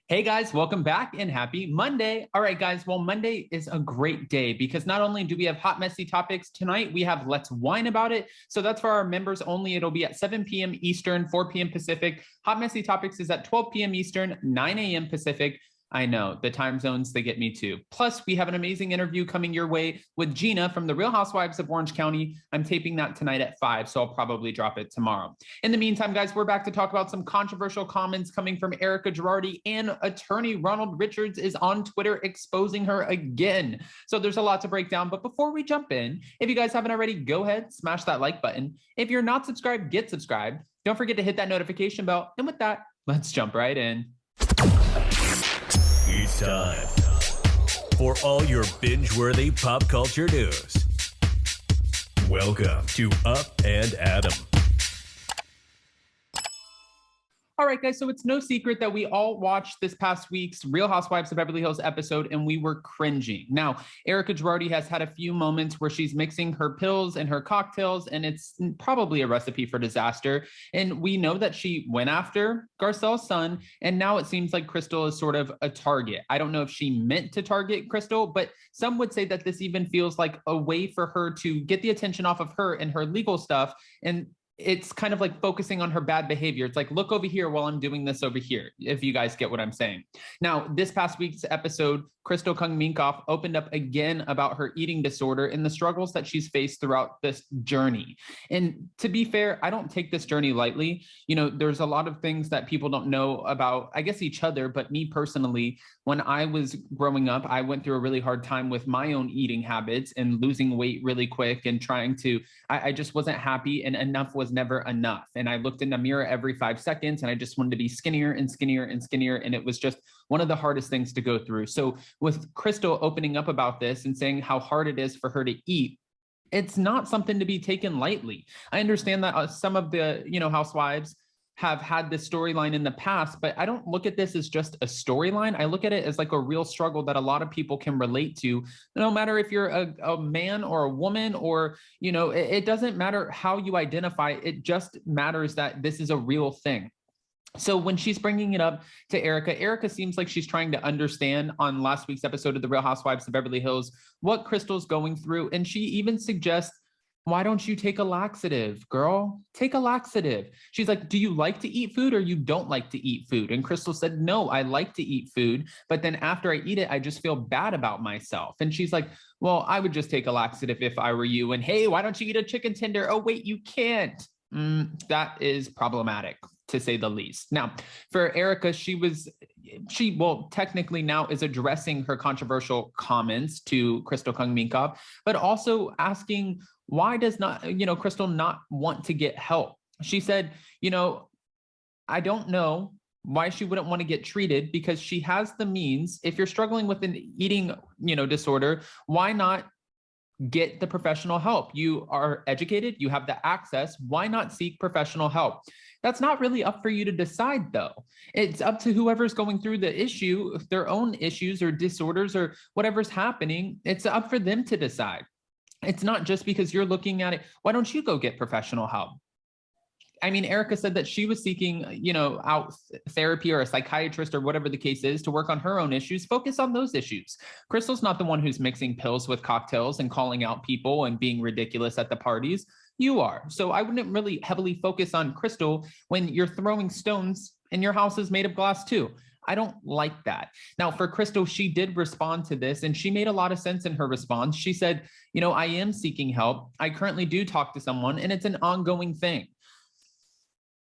Hey guys, welcome back and happy Monday. All right, guys. Well, Monday is a great day because not only do we have hot, messy topics tonight, we have Let's Whine About It. So that's for our members only. It'll be at 7 p.m. Eastern, 4 p.m. Pacific. Hot, messy topics is at 12 p.m. Eastern, 9 a.m. Pacific. I know the time zones, they get me too. Plus, we have an amazing interview coming your way with Gina from the Real Housewives of Orange County. I'm taping that tonight at 5, so I'll probably drop it tomorrow. In the meantime, guys, we're back to talk about some controversial comments coming from Erika Girardi, and attorney Ronald Richards is on Twitter exposing her again. So there's a lot to break down. But before we jump in, if you guys haven't already, go ahead, smash that like button. If you're not subscribed, get subscribed. Don't forget to hit that notification bell. And with that, let's jump right in. It's time for all your binge-worthy pop culture news. Welcome to Up and Adam. All right, guys, so it's no secret that we all watched this past week's Real Housewives of Beverly Hills episode and we were cringing. Now, Erika Girardi has had a few moments where she's mixing her pills and her cocktails, and it's probably a recipe for disaster. And we know that she went after Garcelle's son, and now it seems like Crystal is sort of a target. I don't know if she meant to target Crystal, but some would say that this even feels like a way for her to get the attention off of her and her legal stuff, and it's kind of like focusing on her bad behavior. It's like, look over here while I'm doing this over here, if you guys get what I'm saying. Now, this past week's episode, Crystal Kung Minkoff opened up again about her eating disorder and the struggles that she's faced throughout this journey. And to be fair, I don't take this journey lightly. You know, there's a lot of things that people don't know about, I guess, each other, but me personally, when I was growing up, I went through a really hard time with my own eating habits and losing weight really quick and trying to, I just wasn't happy, and enough was never enough. And I looked in the mirror every 5 seconds and I just wanted to be skinnier and skinnier and skinnier. And it was just one of the hardest things to go through. So with Crystal opening up about this and saying how hard it is for her to eat, it's not something to be taken lightly. I understand that some of the, housewives have had this storyline in the past, but I don't look at this as just a storyline. I look at it as like a real struggle that a lot of people can relate to, no matter if you're a man or a woman, or, it doesn't matter how you identify. It just matters that this is a real thing. So when she's bringing it up to Erika seems like she's trying to understand on last week's episode of The Real Housewives of Beverly Hills what Crystal's going through. And she even suggests, why don't you take a laxative, girl? Take a laxative. She's like, do you like to eat food or you don't like to eat food? And Crystal said, no, I like to eat food. But then after I eat it, I just feel bad about myself. And she's like, well, I would just take a laxative if I were you. And hey, why don't you eat a chicken tender? Oh, wait, you can't. That is problematic, to say the least. Now, for Erika, she technically now is addressing her controversial comments to Crystal Kung Minkoff, but also asking, why does Crystal not want to get help? She said, I don't know why she wouldn't want to get treated because she has the means. If you're struggling with an eating, disorder, why not get the professional help? You are educated, you have the access. Why not seek professional help? That's not really up for you to decide, though. It's up to whoever's going through the issue, their own issues or disorders or whatever's happening. It's up for them to decide. It's not just because you're looking at it. Why don't you go get professional help? I mean, Erika said that she was seeking, out therapy or a psychiatrist or whatever the case is to work on her own issues. Focus on those issues. Crystal's not the one who's mixing pills with cocktails and calling out people and being ridiculous at the parties. You are. So I wouldn't really heavily focus on Crystal when you're throwing stones and your house is made of glass too. I don't like that. Now, for Crystal, she did respond to this and she made a lot of sense in her response. She said, I am seeking help. I currently do talk to someone and it's an ongoing thing.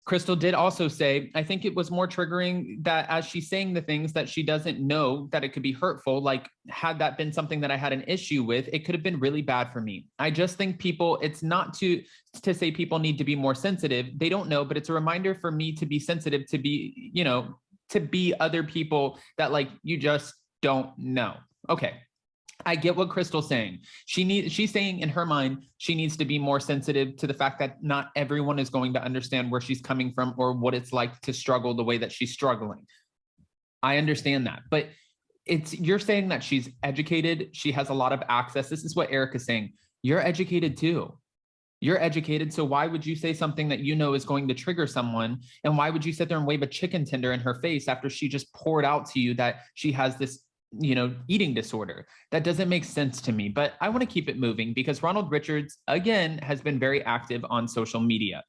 Crystal did also say, I think it was more triggering that as she's saying the things that she doesn't know that it could be hurtful, like had that been something that I had an issue with, it could have been really bad for me. I just think it's not to say people need to be more sensitive. They don't know, but it's a reminder for me to be sensitive, to be, to be other people that like, you just don't know. Okay. I get what Crystal's saying. She's saying in her mind, she needs to be more sensitive to the fact that not everyone is going to understand where she's coming from or what it's like to struggle the way that she's struggling. I understand that, but you're saying that she's educated. She has a lot of access. This is what Erika's saying. You're educated too. You're educated, so why would you say something that you know is going to trigger someone? And why would you sit there and wave a chicken tender in her face after she just poured out to you that she has this, eating disorder? That doesn't make sense to me, but I want to keep it moving because Ronald Richards, again, has been very active on social media.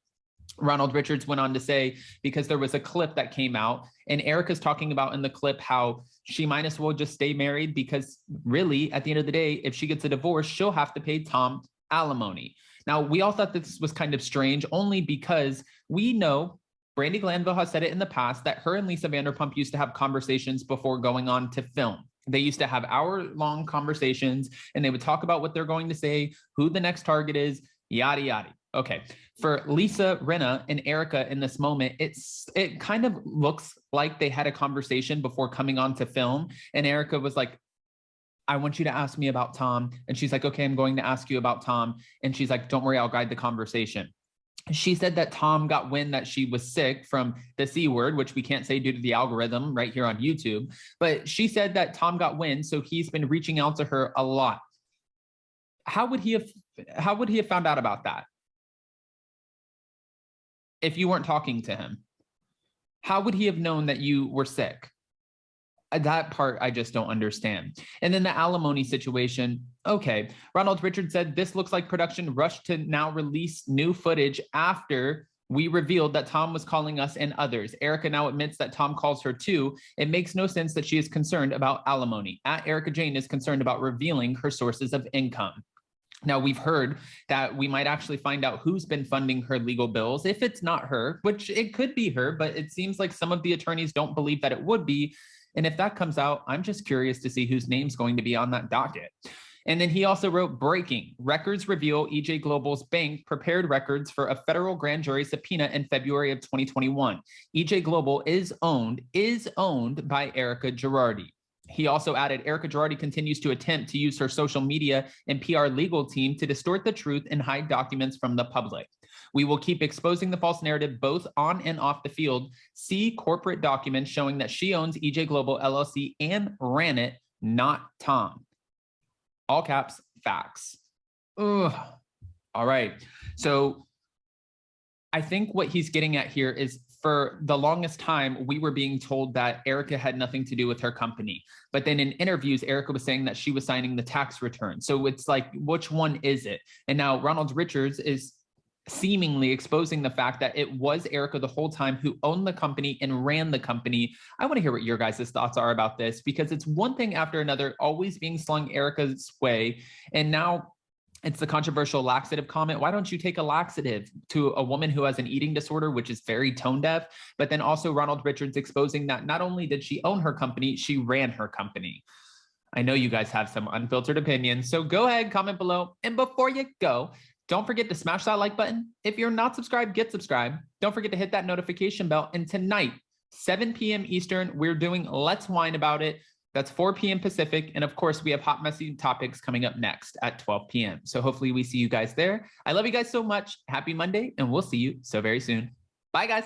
Ronald Richards went on to say, because there was a clip that came out and Erika's talking about in the clip how she might as well just stay married because really, at the end of the day, if she gets a divorce, she'll have to pay Tom alimony. Now, we all thought this was kind of strange only because we know Brandi Glanville has said it in the past that her and Lisa Vanderpump used to have conversations before going on to film. They used to have hour-long conversations and they would talk about what they're going to say, who the next target is, yada, yada. Okay, for Lisa Rinna and Erika in this moment, it kind of looks like they had a conversation before coming on to film. And Erika was like, I want you to ask me about Tom. And she's like, okay, I'm going to ask you about Tom. And she's like, don't worry, I'll guide the conversation. She said that Tom got wind that she was sick from the C word, which we can't say due to the algorithm right here on YouTube. But she said that Tom got wind, so he's been reaching out to her a lot. How would he have found out about that? If you weren't talking to him, how would he have known that you were sick? That part I just don't understand. And then the alimony situation. Okay, Ronald Richards said this looks like production rushed to now release new footage after we revealed that Tom was calling us and others. Erika now admits that Tom calls her too. It makes no sense that she is concerned about alimony. Erika Jane is concerned about revealing her sources of income. Now, we've heard that we might actually find out who's been funding her legal bills. If it's not her, which it could be her, but it seems like some of the attorneys don't believe that it would be. And if that comes out, I'm just curious to see whose name's going to be on that docket. And then he also wrote, breaking, records reveal EJ Global's bank prepared records for a federal grand jury subpoena in February of 2021. EJ Global is owned by Erika Girardi. He also added, Erika Girardi continues to attempt to use her social media and PR legal team to distort the truth and hide documents from the public. We will keep exposing the false narrative both on and off the field. See corporate documents showing that she owns EJ Global LLC and ran it, not Tom. All caps, facts. Ugh. All right. So I think what he's getting at here is, for the longest time, we were being told that Erika had nothing to do with her company. But then in interviews, Erika was saying that she was signing the tax return. So it's like, which one is it? And now Ronald Richards is seemingly exposing the fact that it was Erika the whole time who owned the company and ran the company. I want to hear what your guys' thoughts are about this, because it's one thing after another always being slung Erika's way. And now it's the controversial laxative comment. Why don't you take a laxative to a woman who has an eating disorder, which is very tone deaf? But then also Ronald Richards exposing that not only did she own her company, she ran her company. I know you guys have some unfiltered opinions, so go ahead, comment below. And before you go, don't forget to smash that like button. If you're not subscribed, get subscribed. Don't forget to hit that notification bell. And tonight, 7 p.m. Eastern, we're doing Let's Whine About It. That's 4 p.m. Pacific. And of course, we have hot, messy topics coming up next at 12 p.m. So hopefully we see you guys there. I love you guys so much. Happy Monday, and we'll see you so very soon. Bye, guys.